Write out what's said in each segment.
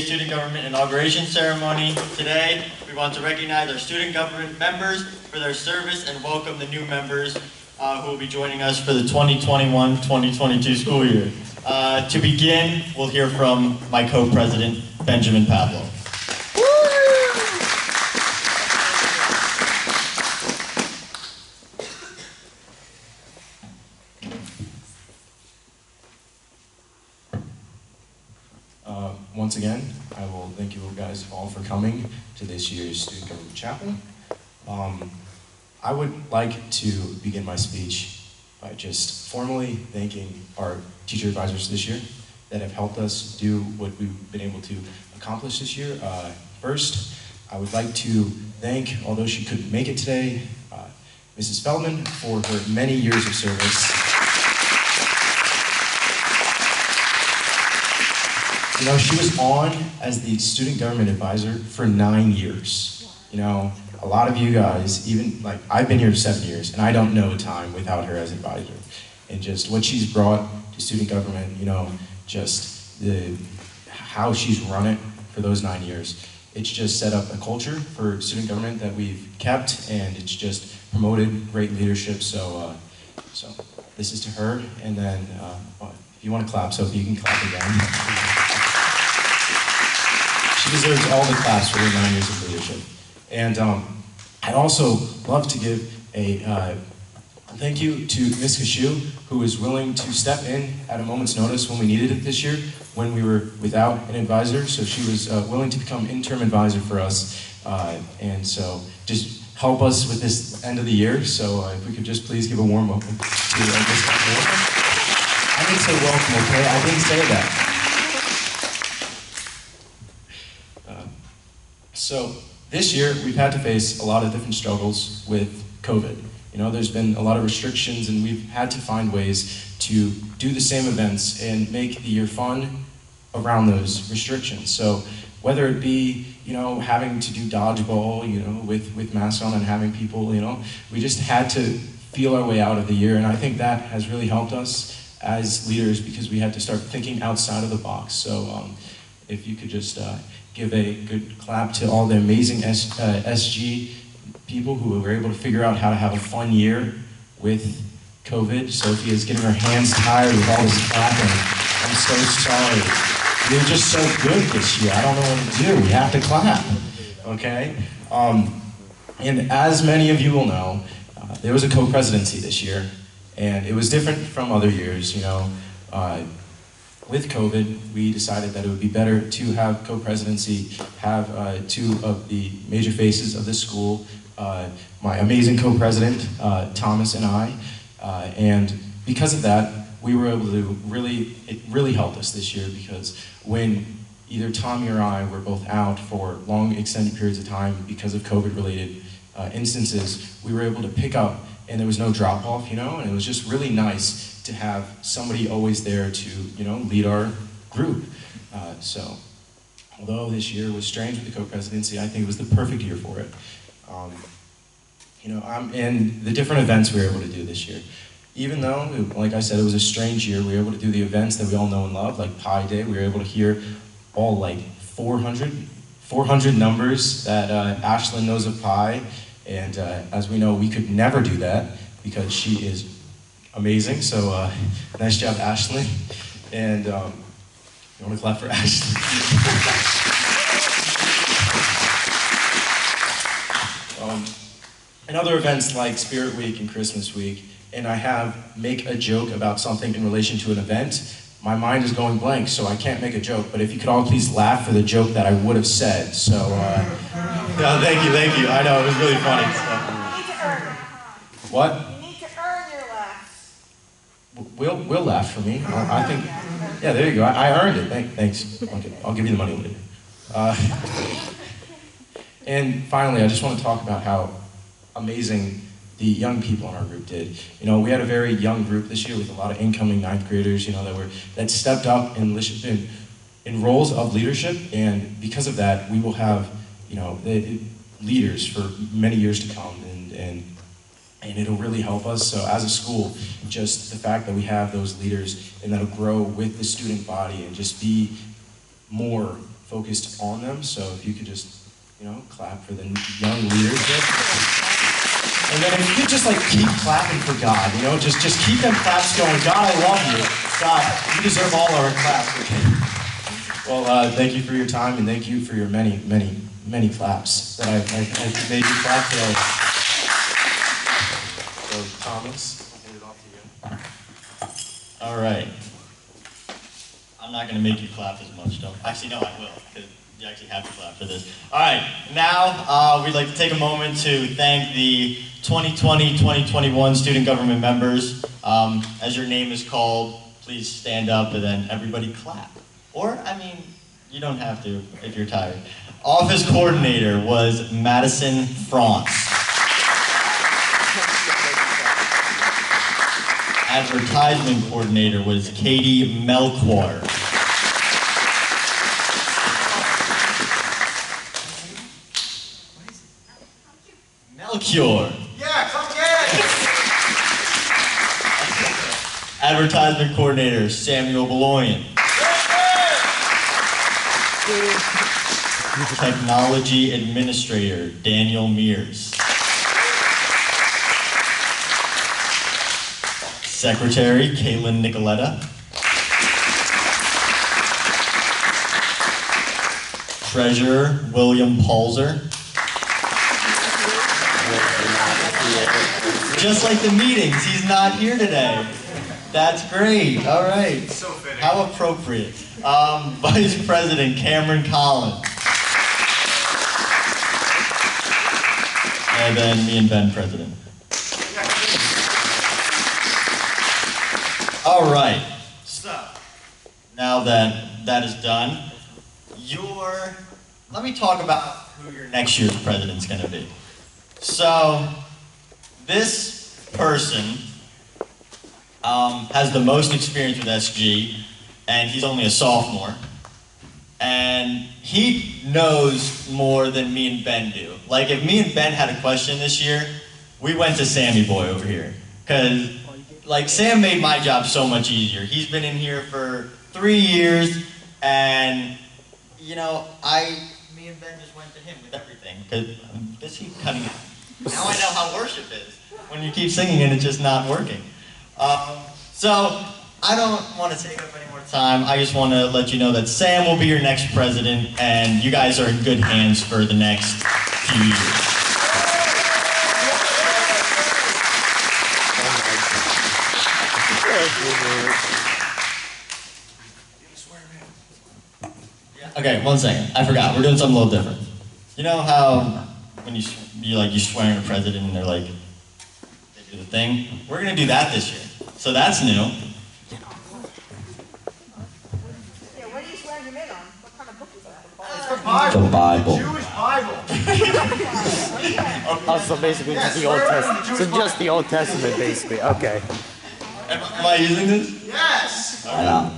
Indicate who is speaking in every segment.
Speaker 1: Student Government Inauguration Ceremony. Today, we want to recognize our student government members for their service and welcome the new members who will be joining us for the 2021-2022 school year. To begin, we'll hear from my co-president, Benjamin Pavlo.
Speaker 2: Once again, I will thank you guys all for coming to this year's Student Government Chapel. I would like to begin my speech by just formally thanking our teacher advisors this year that have helped us do what we've been able to accomplish this year. First, I would like to thank, although she couldn't make it today, Mrs. Feldman for her many years of service. You know, she was on as the student government advisor for 9 years. You know, a lot of you guys, even like I've been here 7 years and I don't know a time without her as advisor. And just what she's brought to student government, you know, just how she's run it for those 9 years. It's just set up a culture for student government that we've kept, and it's just promoted great leadership. So this is to her, and then if you want to clap, Sophie, you can clap again. She deserves all the claps for her 9 years of leadership. And I'd also love to give a thank you to Ms. Kashu, who was willing to step in at a moment's notice when we needed it this year, when we were without an advisor. So she was willing to become interim advisor for us. And so just help us with this end of the year. So if we could just please give a warm welcome to Ms. Kashu. I didn't say welcome, okay? I didn't say that. So this year, we've had to face a lot of different struggles with COVID. You know, there's been a lot of restrictions, and we've had to find ways to do the same events and make the year fun around those restrictions. So whether it be, you know, having to do dodgeball, you know, with masks on and having people, you know, we just had to feel our way out of the year. And I think that has really helped us as leaders because we had to start thinking outside of the box. So if you could just give a good clap to all the amazing SG people who were able to figure out how to have a fun year with COVID. Sophie is getting her hands tired with all this clapping. I'm so sorry. You're just so good this year. I don't know what to do. We have to clap, okay? And as many of you will know, there was a co-presidency this year, and it was different from other years, you know. With COVID, we decided that it would be better to have co-presidency, have two of the major faces of this school, my amazing co-president, Thomas, and I. And because of that, we were able to it really helped us this year because when either Tommy or I were both out for long extended periods of time because of COVID-related instances, we were able to pick up and there was no drop-off, you know, and it was just really nice to have somebody always there to, you know, lead our group. So, although this year was strange with the co-presidency, I think it was the perfect year for it. You know, and the different events we were able to do this year. Even though, like I said, it was a strange year, we were able to do the events that we all know and love, like Pi Day. We were able to hear all like 400 numbers that Ashlyn knows of Pi. And as we know, we could never do that because she is amazing, so nice job, Ashlyn. And you want to clap for Ashlyn? And other events like Spirit Week and Christmas Week, and I have make a joke about something in relation to an event. My mind is going blank, so I can't make a joke, but if you could all please laugh for the joke that I would have said. So, yeah, thank you. I know, it was really funny. So. What? Will laugh for me. I think, yeah, there you go. I earned it. Thanks. Okay, I'll give you the money later. And finally, I just want to talk about how amazing the young people in our group did. You know, we had a very young group this year with a lot of incoming 9th graders, you know, that stepped up in roles of leadership, and because of that, we will have, you know, leaders for many years to come, and it'll really help us. So as a school, just the fact that we have those leaders and that'll grow with the student body and just be more focused on them. So if you could just, clap for the young leadership. And then if you could just keep clapping for God, just keep them claps going. God, I love you. God, you deserve all our claps. Well, thank you for your time, and thank you for your many, many, many claps that I've made you clap today. So, Thomas, I'll hand it off to you.
Speaker 1: All right. I'm not going to make you clap as much, though. Actually, no, I will, because you actually have to clap for this. All right, now we'd like to take a moment to thank the 2020-2021 student government members. As your name is called, please stand up and then everybody clap. Or, you don't have to if you're tired. Office coordinator was Madison France. Advertisement coordinator was Katie Melchior. Melchior.
Speaker 3: Yeah, come get it!
Speaker 1: Advertisement coordinator Samuel Beloyan. Technology administrator Daniel Mears. Secretary Caitlin Nicoletta. Treasurer William Palzer. Just like the meetings, he's not here today. That's great. All right.
Speaker 3: So fitting.
Speaker 1: How appropriate. Vice President Cameron Collins. And then me and Ben, President. All right. So, now that that is done, let me talk about who your next year's president's going to be. So, this person has the most experience with SG, and he's only a sophomore. And he knows more than me and Ben do. Like, if me and Ben had a question this year, we went to Sammy Boy over here. Because, Sam made my job so much easier. He's been in here for 3 years, and, me and Ben just went to him with everything. Because I'm busy cutting it. Now I know how worship is. When you keep singing and it's just not working. So, I don't want to take up any more time. I just want to let you know that Sam will be your next president, and you guys are in good hands for the next few years. Okay, 1 second. I forgot. We're doing something a little different. You know how when you swear in a president and they're like, they do the thing? We're going to do that this year. So that's new.
Speaker 4: Yeah, what are you swearing him in on? What kind of book is that?
Speaker 3: It's the Bible.
Speaker 5: The Bible.
Speaker 3: Jewish Bible.
Speaker 6: Oh, so basically just the Old Testament. So just the Old Testament, basically. Okay.
Speaker 1: Am I using this?
Speaker 3: Yes.
Speaker 5: I know.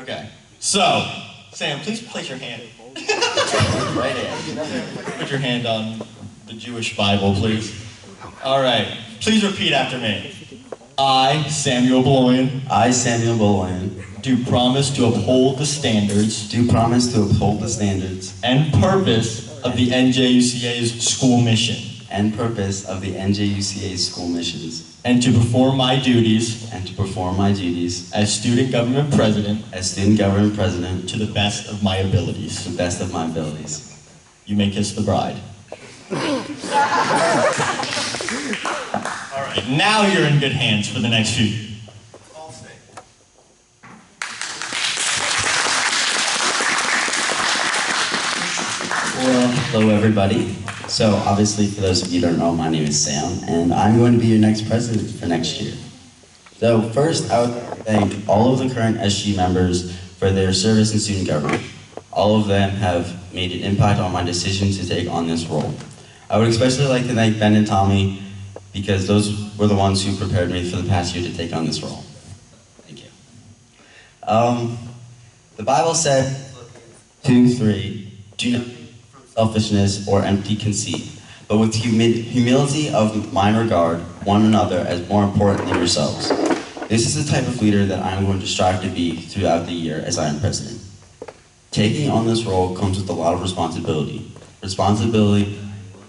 Speaker 1: Okay. So, Sam, please place your hand. Right hand. Put your hand on the Jewish Bible, please. All right. Please repeat after me. I, Samuel Beloyan,
Speaker 5: I, Samuel Boland,
Speaker 1: do promise to uphold the standards
Speaker 5: do promise to uphold the standards
Speaker 1: and purpose of the NJUCA's school mission,
Speaker 5: and purpose of the NJUCA's school missions,
Speaker 1: and to perform my duties
Speaker 5: and to perform my duties
Speaker 1: as student government president
Speaker 5: as student government president
Speaker 1: to the best of my abilities.
Speaker 5: to the best of my abilities.
Speaker 1: You may kiss the bride. All right, now you're in good hands for the next few years.
Speaker 5: Well, hello everybody. So obviously for those of you who don't know, my name is Sam, and I'm going to be your next president for next year. So first, I would thank all of the current SG members for their service in student government. All of them have made an impact on my decision to take on this role. I would especially like to thank Ben and Tommy, because those were the ones who prepared me for the past year to take on this role. Thank you. The Bible said, 2:3, do not selfishness or empty conceit, but with humility of mind regard one another as more important than yourselves. This is the type of leader that I am going to strive to be throughout the year as I am president. Taking on this role comes with a lot of responsibility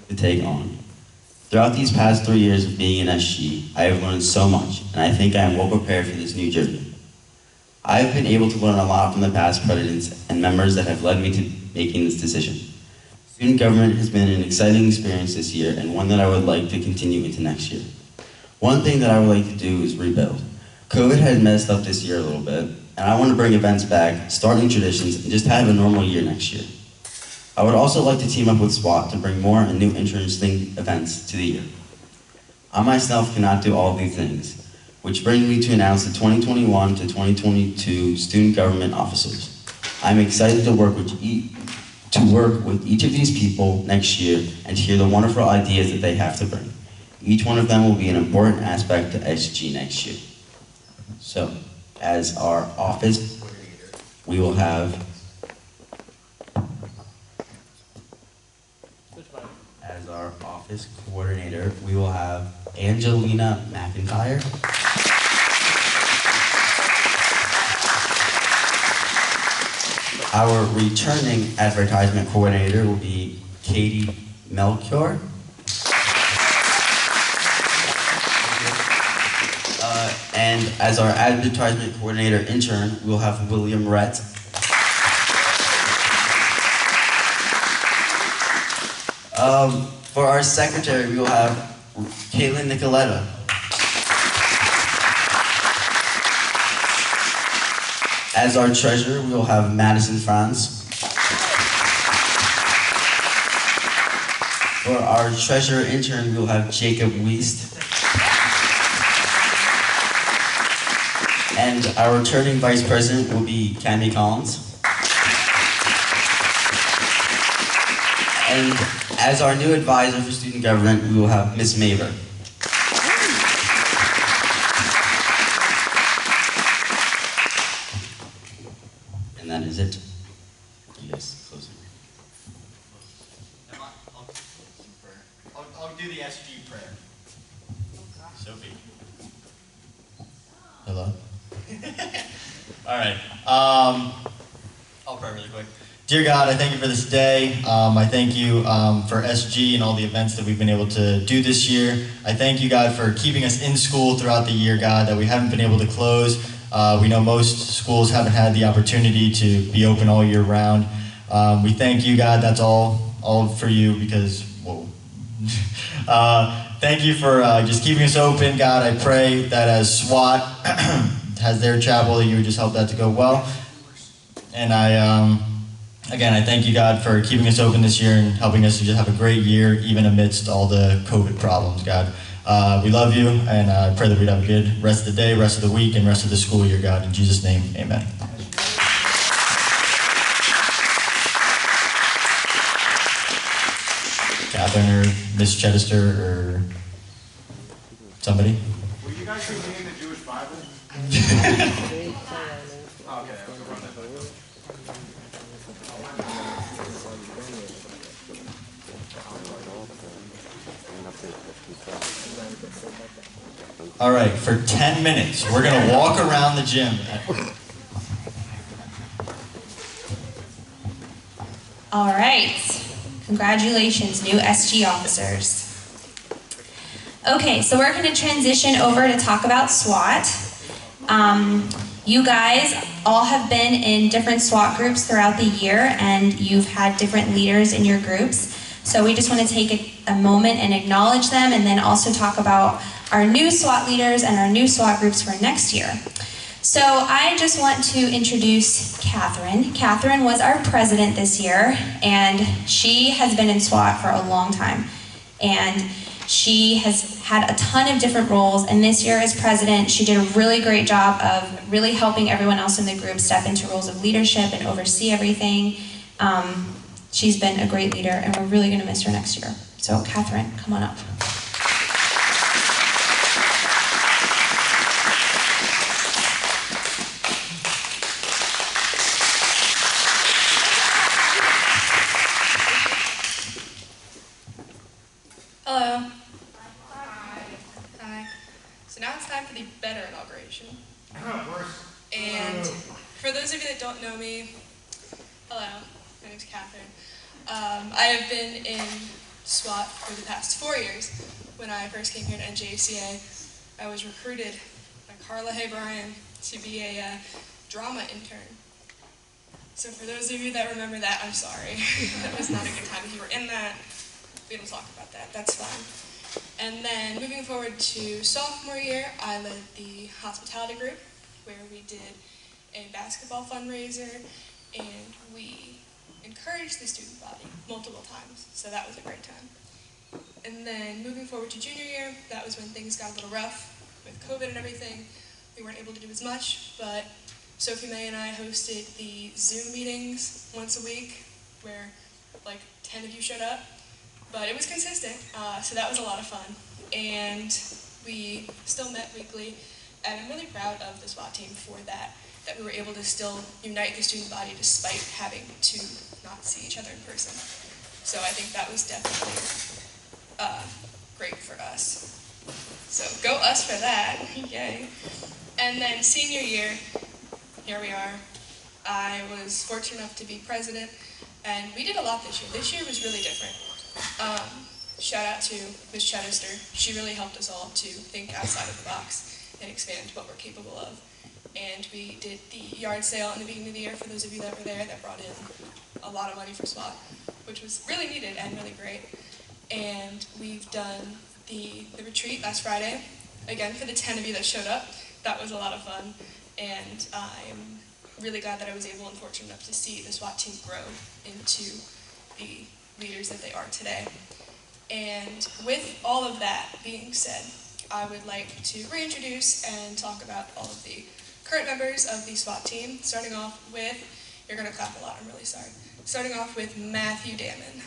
Speaker 5: to take on. Throughout these past 3 years of being in SG, I have learned so much, and I think I am well prepared for this new journey. I have been able to learn a lot from the past presidents and members that have led me to making this decision. Student government has been an exciting experience this year and one that I would like to continue into next year. One thing that I would like to do is rebuild. COVID has messed up this year a little bit, and I want to bring events back, start new traditions, and just have a normal year next year. I would also like to team up with SWAT to bring more and new interesting events to the year. I myself cannot do all of these things, which brings me to announce the 2021 to 2022 student government officers. I'm excited to work with each of these people next year and to hear the wonderful ideas that they have to bring. Each one of them will be an important aspect to SG next year. So, as our office coordinator, we will have Angelina McIntyre. Our returning advertisement coordinator will be Katie Melchior. And as our advertisement coordinator intern, we'll have William Rett. For our secretary, we will have Caitlin Nicoletta. As our treasurer, we will have Madison Franz. For our treasurer intern, we will have Jacob Wiest. And our returning vice president will be Cammie Collins. And as our new advisor for student government, we will have Miss Maver. And that is it. You guys close it.
Speaker 1: I'll do the SG prayer. Sophie. Hello? All right. I'll pray really quick. Dear God, I thank you for this day. I thank you for SG and all the events that we've been able to do this year. I thank you, God, for keeping us in school throughout the year, God, that we haven't been able to close. We know most schools haven't had the opportunity to be open all year round. We thank you, God, that's all for you because, whoa. Thank you for just keeping us open, God. I pray that as SWAT has their chapel, that you would just help that to go well. And again, I thank you, God, for keeping us open this year and helping us to just have a great year, even amidst all the COVID problems, God. We love you, and I pray that we'd have a good rest of the day, rest of the week, and rest of the school year, God. In Jesus' name, amen. Catherine or Miss Chedester or somebody?
Speaker 3: Will you guys read the Jewish Bible? Okay, I'll run it.
Speaker 1: All right, for 10 minutes, we're going to walk around the gym.
Speaker 7: All right. Congratulations, new SG officers. Okay, so we're going to transition over to talk about SWAT. You guys all have been in different SWAT groups throughout the year, and you've had different leaders in your groups. So we just want to take a moment and acknowledge them, and then also talk about our new SWAT leaders and our new SWAT groups for next year. So I just want to introduce Catherine. Catherine was our president this year, and she has been in SWAT for a long time. And she has had a ton of different roles, and this year as president, she did a really great job of really helping everyone else in the group step into roles of leadership and oversee everything. She's been a great leader, and we're really gonna miss her next year. So Catherine, come on up.
Speaker 8: Hello. Hi. So now it's time for the better inauguration. And for those of you that don't know me, Hello, my name's Catherine. I have been in SWAT for the past 4 years. When I first came here to NJUCA, I was recruited by Carla Hay Bryan to be a drama intern. So for those of you that remember that, I'm sorry. That was not a good time. If you were in that, we don't talk about that. That's fine. And then moving forward to sophomore year, I led the hospitality group, where we did a basketball fundraiser, and we encouraged the student body multiple times, so that was a great time. And then moving forward to junior year, that was when things got a little rough with COVID and everything. We weren't able to do as much, but Sophie May and I hosted the Zoom meetings once a week, where like 10 of you showed up, but it was consistent, so that was a lot of fun. And we still met weekly, and I'm really proud of the SWAT team for that we were able to still unite the student body despite having to not see each other in person. So I think that was definitely great for us. So go us for that, yay. And then senior year, here we are. I was fortunate enough to be president, and we did a lot this year. This year was really different. Shout out to Ms. Chedester. She really helped us all to think outside of the box and expand what we're capable of. And we did the yard sale in the beginning of the year, for those of you that were there, that brought in a lot of money for SWAT, which was really needed and really great. And we've done the retreat last Friday, again for the 10 of you that showed up. That was a lot of fun, and I'm really glad that I was able and fortunate enough to see the SWAT team grow into the leaders that they are today. And with all of that being said, I would like to reintroduce and talk about all of the current members of the SWAT team, starting off with, you're going to clap a lot, I'm really sorry, starting off with Matthew Damon.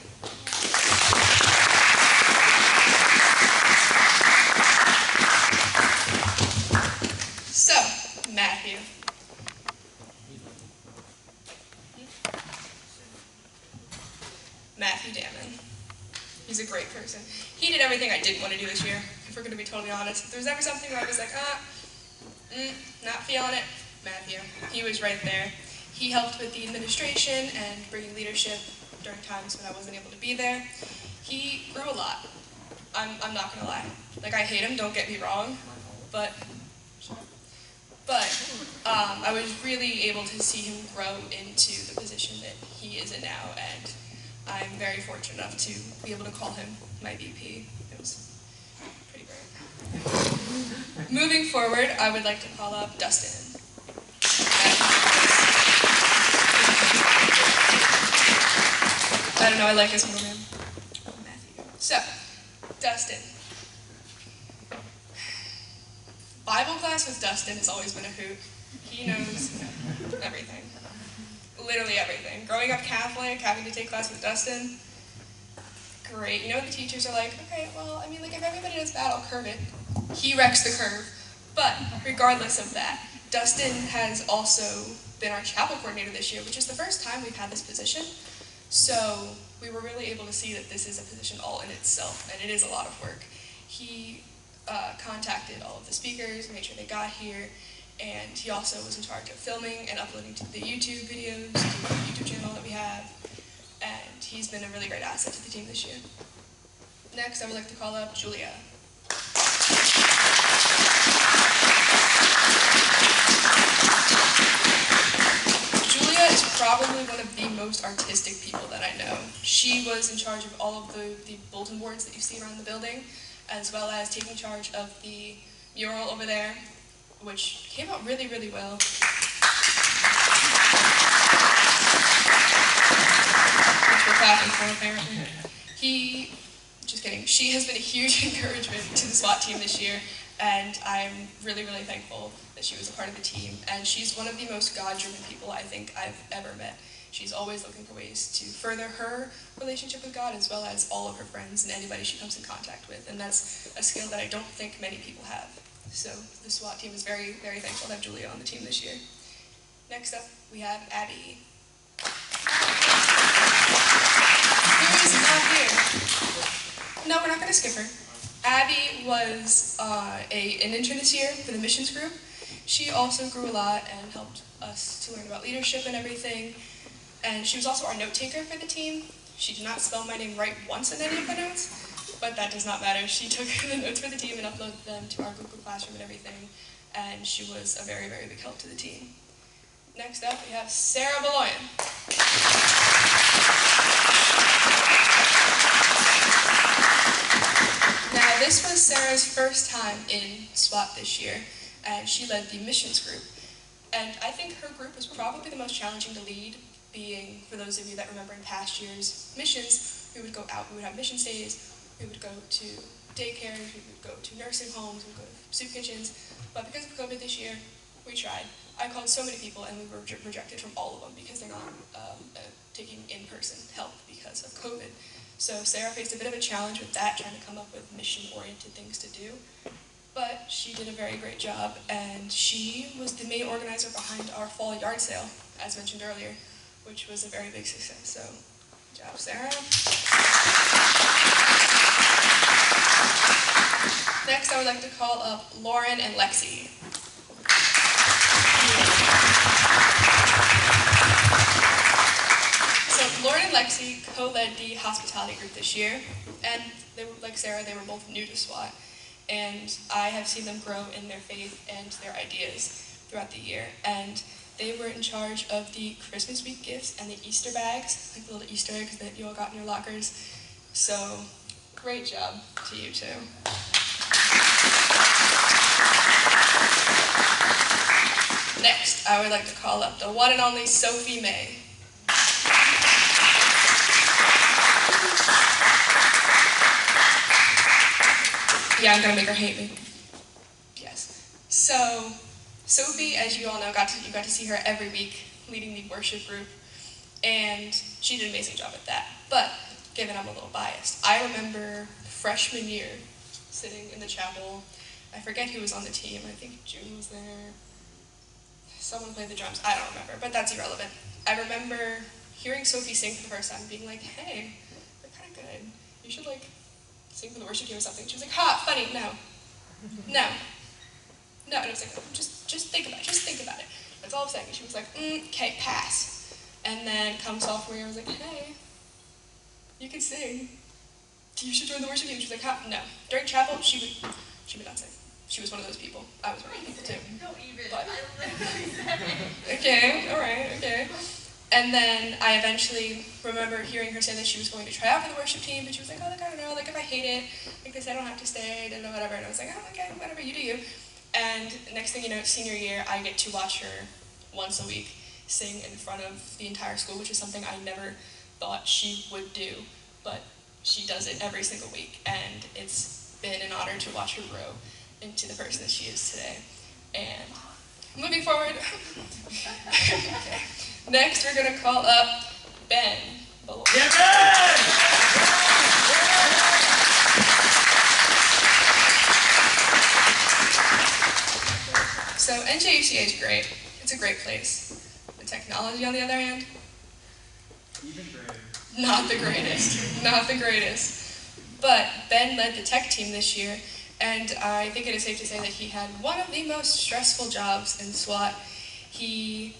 Speaker 8: So, Matthew. Matthew Damon. He's a great person. He did everything I didn't want to do this year, if we're going to be totally honest. If there was ever something where I was like, not feeling it, Matthew. He was right there. He helped with the administration and bringing leadership during times when I wasn't able to be there. He grew a lot. I'm not going to lie. Like, I hate him, don't get me wrong, but I was really able to see him grow into the position that he is in now, and I'm very fortunate enough to be able to call him my VP. It was pretty great. Moving forward, I would like to call up Dustin. I don't know, I like his middle name. Matthew. So, Dustin. Bible class with Dustin has always been a hoot. He knows everything. Literally everything. Growing up Catholic, having to take class with Dustin, great. You know what the teachers are like, okay, well, I mean, like, if everybody does that, I'll curve it. He wrecks the curve. But regardless of that, Dustin has also been our chapel coordinator this year, which is the first time we've had this position. So we were really able to see that this is a position all in itself, and it is a lot of work. He contacted all of the speakers, made sure they got here, and he also was in charge of filming and uploading to the YouTube videos, to the YouTube channel that we have, and he's been a really great asset to the team this year. Next, I would like to call up Julia. Julia is probably one of the most artistic people that I know. She was in charge of all of the bulletin boards that you see around the building, as well as taking charge of the mural over there, which came out really, really well. Which we're clapping for, apparently. Just kidding, she has been a huge encouragement to the SWAT team this year, and I'm really, really thankful that she was a part of the team. And she's one of the most God-driven people I think I've ever met. She's always looking for ways to further her relationship with God, as well as all of her friends and anybody she comes in contact with. And that's a skill that I don't think many people have. So the SWAT team is very, very thankful to have Julia on the team this year. Next up, we have Abby. Who is not here? No, we're not going to skip her. Abby was an intern this year for the missions group. She also grew a lot and helped us to learn about leadership and everything. and she was also our note taker for the team. She did not spell my name right once in any of the notes, but that does not matter. She took the notes for the team and uploaded them to our Google Classroom and everything, and she was a very, very big help to the team. Next up, we have Sarah Beloyan. Now, this was Sarah's first time in SWAT this year, and she led the missions group. And I think her group was probably the most challenging to lead, being, for those of you that remember in past years' missions, we would go out, we would have mission days, we would go to daycares, we would go to nursing homes, we would go to soup kitchens, but because of COVID this year, we tried. I called so many people and we were rejected from all of them because they're not taking in-person help because of COVID. So Sarah faced a bit of a challenge with that, trying to come up with mission-oriented things to do. But she did a very great job, and she was the main organizer behind our fall yard sale, as mentioned earlier, which was a very big success. So, good job, Sarah. Next, I would like to call up Lauren and Lexi. So Lauren and Lexi co-led the hospitality group this year, and they were, like Sarah, they were both new to SWAT, and I have seen them grow in their faith and their ideas throughout the year. And they were in charge of the Christmas week gifts and the Easter bags, like the little Easter eggs that you all got in your lockers. So, great job to you two. Next, I would like to call up the one and only Sophie May. Yeah, I'm gonna make her hate me. Yes. So, Sophie, as you all know, you got to see her every week leading the worship group, and she did an amazing job at that. But, given I'm a little biased, I remember freshman year sitting in the chapel. I forget who was on the team. I think June was there. Someone played the drums. I don't remember, but that's irrelevant. I remember hearing Sophie sing for the first time and being like, hey, you're kind of good. You should sing for the worship team or something. She was like, ha, funny, no. No. No, and I was like, just think about it, just think about it. That's all I'm saying. And she was like, okay, pass. And then come sophomore year, I was like, hey, you can sing. You should join the worship team. She was like, ha, no. During chapel, she would not sing. She was one of those people. I was one of those people too.
Speaker 4: Don't even.
Speaker 8: But,
Speaker 4: I literally said it.
Speaker 8: okay, all right, okay. And then I eventually remember hearing her say that she was going to try out for the worship team, but she was like, oh, I don't know, if I hate it, they say I don't have to stay, and whatever. And I was like, oh, okay, whatever, you do you. And next thing you know, senior year, I get to watch her once a week sing in front of the entire school, which is something I never thought she would do, but she does it every single week, and it's been an honor to watch her grow into the person that she is today. And moving forward, okay. Next we're going to call up Ben.
Speaker 1: Yeah, Ben!
Speaker 8: So NJUCA is great. It's a great place. The technology on the other hand,
Speaker 3: Even greater.
Speaker 8: not the greatest. Not the greatest. But Ben led the tech team this year, and I think it is safe to say that he had one of the most stressful jobs in SWAT. He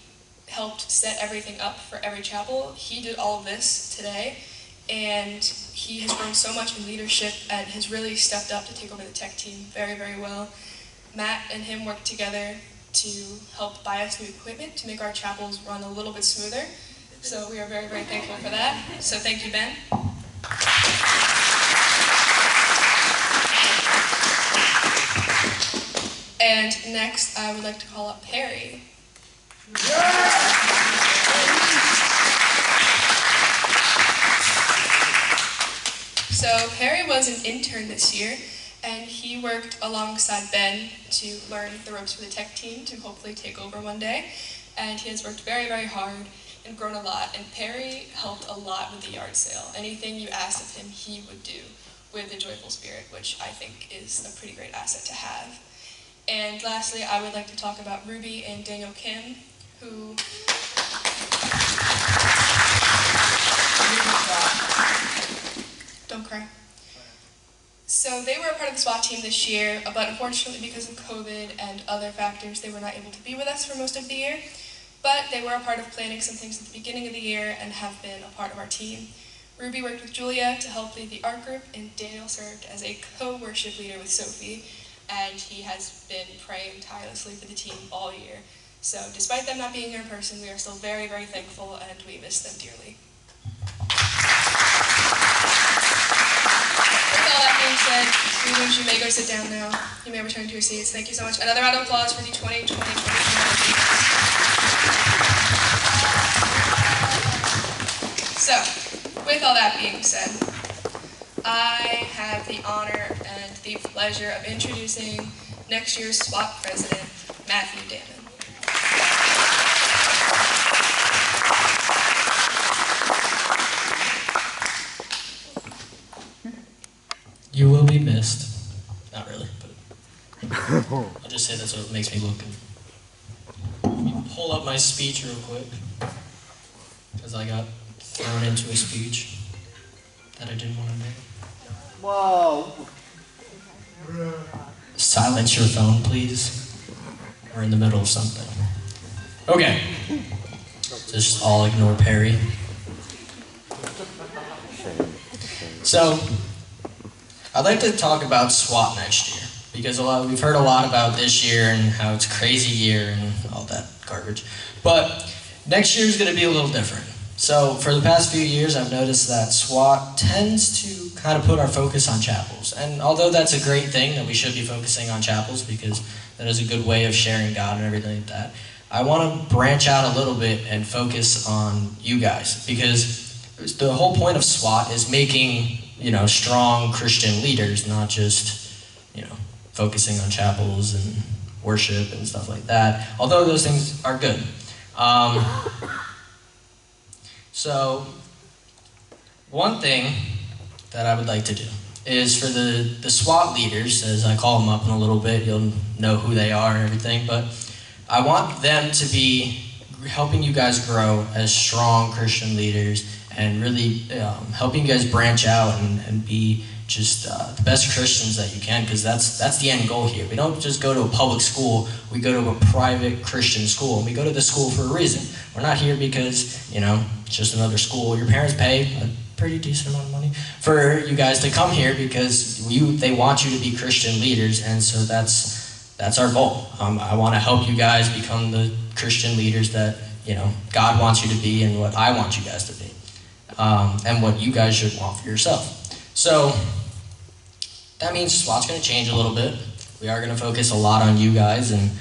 Speaker 8: helped set everything up for every chapel. He did all of this today, and he has grown so much in leadership and has really stepped up to take over the tech team very, very well. Matt and him worked together to help buy us new equipment to make our chapels run a little bit smoother. So we are very, very thankful for that. So thank you, Ben. And next, I would like to call up Perry. So Perry was an intern this year, and he worked alongside Ben to learn the ropes for the tech team to hopefully take over one day. And he has worked very, very hard and grown a lot. And Perry helped a lot with the yard sale. Anything you asked of him, he would do with a joyful spirit, which I think is a pretty great asset to have. And lastly, I would like to talk about Ruby and Daniel Kim, who don't cry. So they were a part of the SWAT team this year, but unfortunately because of COVID and other factors, they were not able to be with us for most of the year. but they were a part of planning some things at the beginning of the year and have been a part of our team. Ruby worked with Julia to help lead the art group, and Daniel served as a co-worship leader with Sophie, and he has been praying tirelessly for the team all year. So despite them not being here in person, we are still very, very thankful, and we miss them dearly. With all that being said, leaders, you may go sit down now. You may return to your seats. Thank you so much. Another round of applause for the 2020-2021 So, with all that being said, I have the honor and the pleasure of introducing next year's SWAT president, Matthew Damon.
Speaker 9: You will be missed. Not really, but I'll just say that's what makes me look good. Let me pull up my speech real quick, because I got thrown into a speech that I didn't want to make.
Speaker 6: Whoa.
Speaker 9: Silence your phone, please. We're in the middle of something. Okay. Just all ignore Perry. So, I'd like to talk about SWAT next year, because we've heard a lot about this year and how it's a crazy year and all that garbage. But next year is going to be a little different. So for the past few years, I've noticed that SWAT tends to kind of put our focus on chapels. And although that's a great thing that we should be focusing on chapels, because that is a good way of sharing God and everything like that, I want to branch out a little bit and focus on you guys, because the whole point of SWAT is making, strong Christian leaders, not just, focusing on chapels and worship and stuff like that, although those things are good. So, one thing that I would like to do is for the SWAT leaders, as I call them up in a little bit, you'll know who they are and everything, but I want them to be helping you guys grow as strong Christian leaders and really helping you guys branch out and be just the best Christians that you can, because that's the end goal here. We don't just go to a public school, we go to a private Christian school, and we go to the school for a reason. We're not here because, it's just another school. Your parents pay a pretty decent amount of money for you guys to come here because they want you to be Christian leaders, and so that's our goal. I want to help you guys become the Christian leaders that, God wants you to be and what I want you guys to be. And what you guys should want for yourself. So, that means SWAT's going to change a little bit. We are going to focus a lot on you guys, and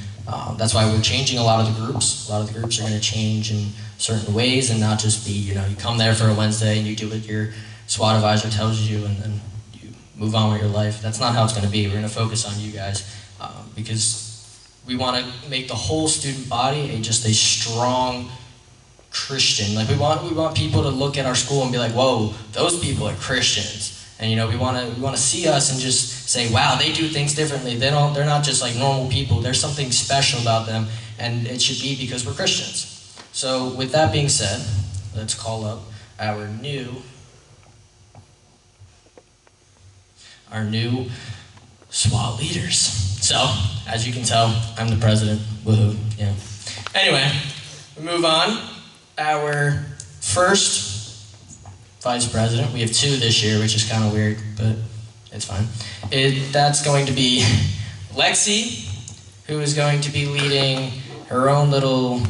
Speaker 9: that's why we're changing a lot of the groups. A lot of the groups are going to change in certain ways and not just be, you come there for a Wednesday and you do what your SWAT advisor tells you and then you move on with your life. That's not how it's going to be. We're going to focus on you guys because we want to make the whole student body just a strong Christian. Like we want people to look at our school and be like, whoa, those people are Christians. And we want to see us and just say, wow, they do things differently. They're not just like normal people. There's something special about them, and it should be because we're Christians. So with that being said, let's call up our new SWAT leaders. So as you can tell, I'm the president. Woohoo! Yeah. Anyway, we move on. Our first vice president, we have two this year, which is kind of weird, but it's fine. That's going to be Lexi, who is going to be leading her own little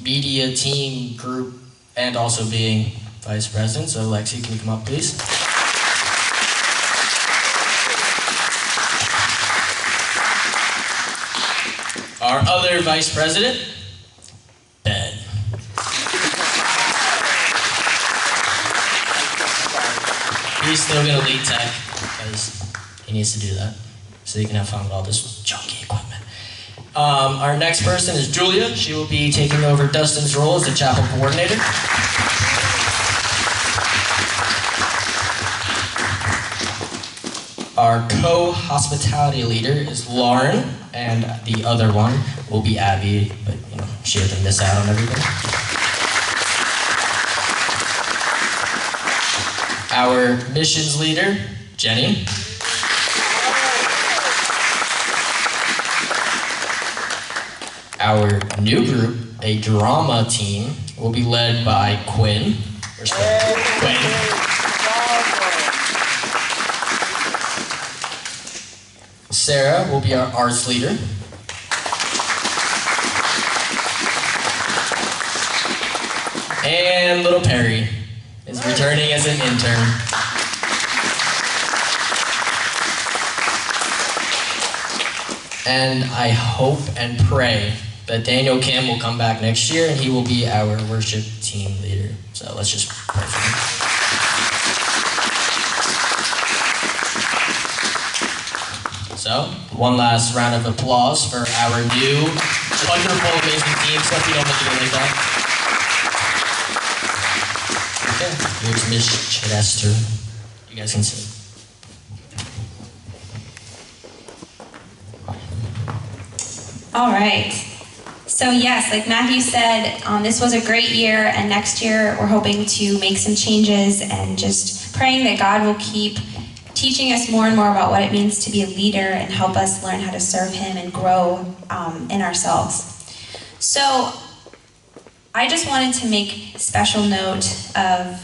Speaker 9: media team group and also being vice president. So Lexi, can you come up, please? Our other vice president, Ben. He's still going to lead tech because he needs to do that so he can have fun with all this junky equipment. Our next person is Julia. She will be taking over Dustin's role as the chapel coordinator. Our co-hospitality leader is Lauren, and the other one will be Abby, but she had to miss out on everything. Our missions leader, Jenny. Our new group a drama team will be led by Quinn. Quinn. Sarah will be our arts leader. And little Perry is returning as an intern. And I hope and pray that Daniel Kim will come back next year and he will be our worship team leader. So let's just pray for him. So, one last round of applause for our new wonderful, amazing team. Sophie, don't look at me like that. Okay, here's Miss Chester. You guys can sit.
Speaker 7: All right. So yes, like Matthew said, this was a great year, and next year we're hoping to make some changes and just praying that God will keep teaching us more and more about what it means to be a leader and help us learn how to serve Him and grow in ourselves. So I just wanted to make special note of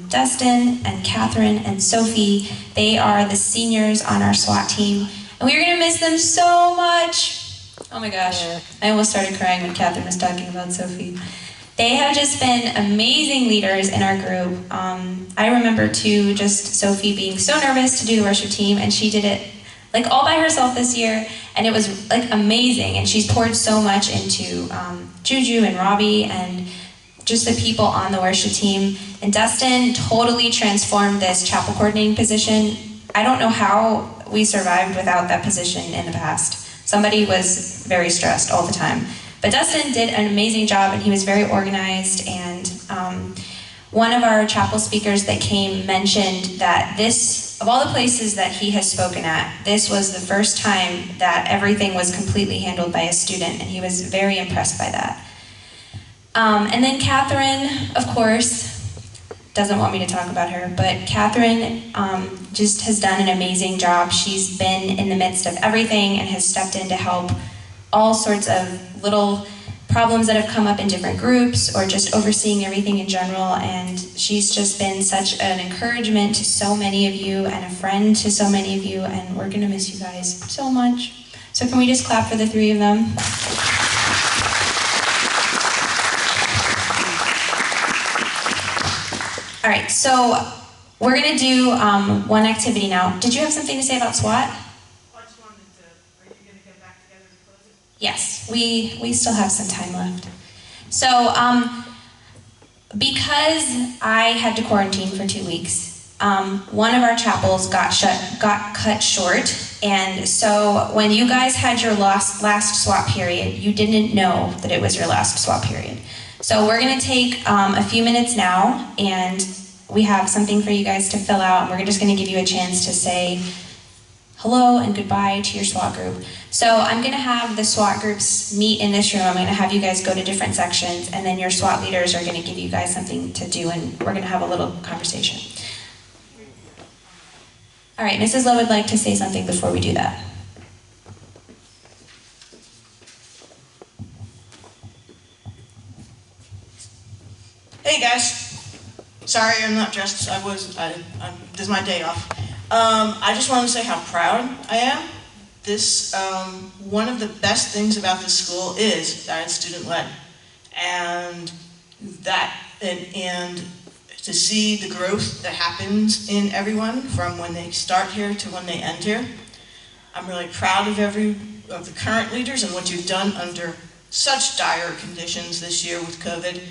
Speaker 7: Dustin and Catherine and Sophie. They are the seniors on our SWAT team, and we're going to miss them so much. Oh my gosh, I almost started crying when Catherine was talking about Sophie. They have just been amazing leaders in our group. I remember too, just Sophie being so nervous to do the worship team, and she did it like all by herself this year, and it was like amazing, and she's poured so much into Juju and Robbie and just the people on the worship team. And Dustin totally transformed this chapel coordinating position. I don't know how we survived without that position in the past. Somebody was very stressed all the time. But Dustin did an amazing job, and he was very organized. And one of our chapel speakers that came mentioned that this, of all the places that he has spoken at, this was the first time that everything was completely handled by a student, and he was very impressed by that. And then Catherine, of course, doesn't want me to talk about her, but Catherine just has done an amazing job. She's been in the midst of everything and has stepped in to help all sorts of little problems that have come up in different groups or just overseeing everything in general. And she's just been such an encouragement to so many of you and a friend to so many of you, and we're gonna miss you guys so much. So can we just clap for the three of them? All right, so we're gonna do one activity now. Did you have something to say about SWAT?
Speaker 4: I just wanted to, are you going to get back together to close it?
Speaker 7: Yes, we still have some time left. So, because I had to quarantine for 2 weeks, one of our chapels got cut short, and so when you guys had your last SWAT period, you didn't know that it was your last SWAT period. So we're going to take a few minutes now, and we have something for you guys to fill out, and we're just going to give you a chance to say hello and goodbye to your SWAT group. So I'm going to have the SWAT groups meet in this room. I'm going to have you guys go to different sections, and then your SWAT leaders are going to give you guys something to do, and we're going to have a little conversation. All right, Mrs. Lowe would like to say something before we do that.
Speaker 4: Hey guys, sorry I'm not dressed. This is my day off. I just wanted to say how proud I am. This, one of the best things about this school is that it's student-led. And to see the growth that happens in everyone from when they start here to when they end here. I'm really proud of the current leaders and what you've done under such dire conditions this year with COVID.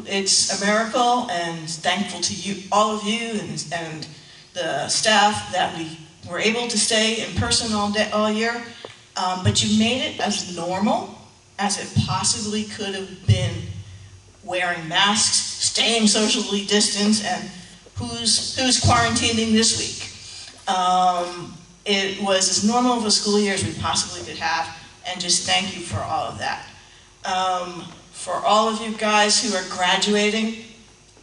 Speaker 4: It's a miracle, and thankful to you, all of you, and the staff that we were able to stay in person all year. But you made it as normal as it possibly could have been. Wearing masks, staying socially distanced, and who's quarantining this week. It was as normal of a school year as we possibly could have, and just thank you for all of that. For all of you guys who are graduating,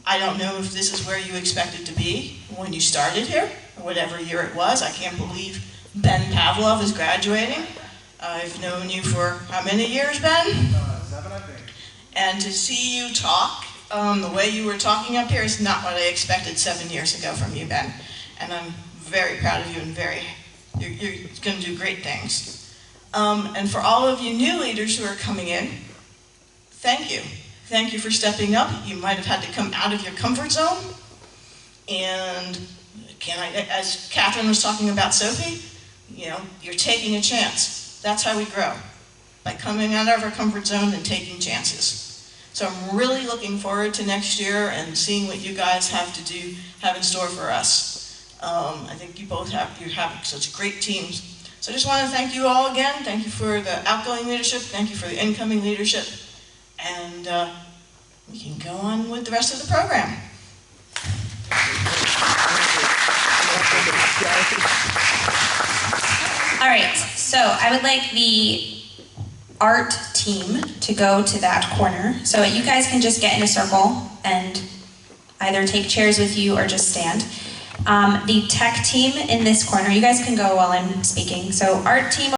Speaker 4: I don't know if this is where you expected to be when you started here, or whatever year it was. I can't believe Ben Pavlov is graduating. I've known you for how many years, Ben?
Speaker 3: 7.
Speaker 4: And to see you talk, the way you were talking up here is not what I expected 7 years ago from you, Ben. And I'm very proud of you and you're going to do great things. And for all of you new leaders who are coming in, thank you. Thank you for stepping up. You might have had to come out of your comfort zone. And as Catherine was talking about Sophie, you're taking a chance. That's how we grow, by coming out of our comfort zone and taking chances. So I'm really looking forward to next year and seeing what you guys have in store for us. I think you have such great teams. So I just want to thank you all again. Thank you for the outgoing leadership. Thank you for the incoming leadership. And we can go on with the rest of the program.
Speaker 7: All right, so I would like the art team to go to that corner. So you guys can just get in a circle and either take chairs with you or just stand. The tech team in this corner, you guys can go while I'm speaking. So art team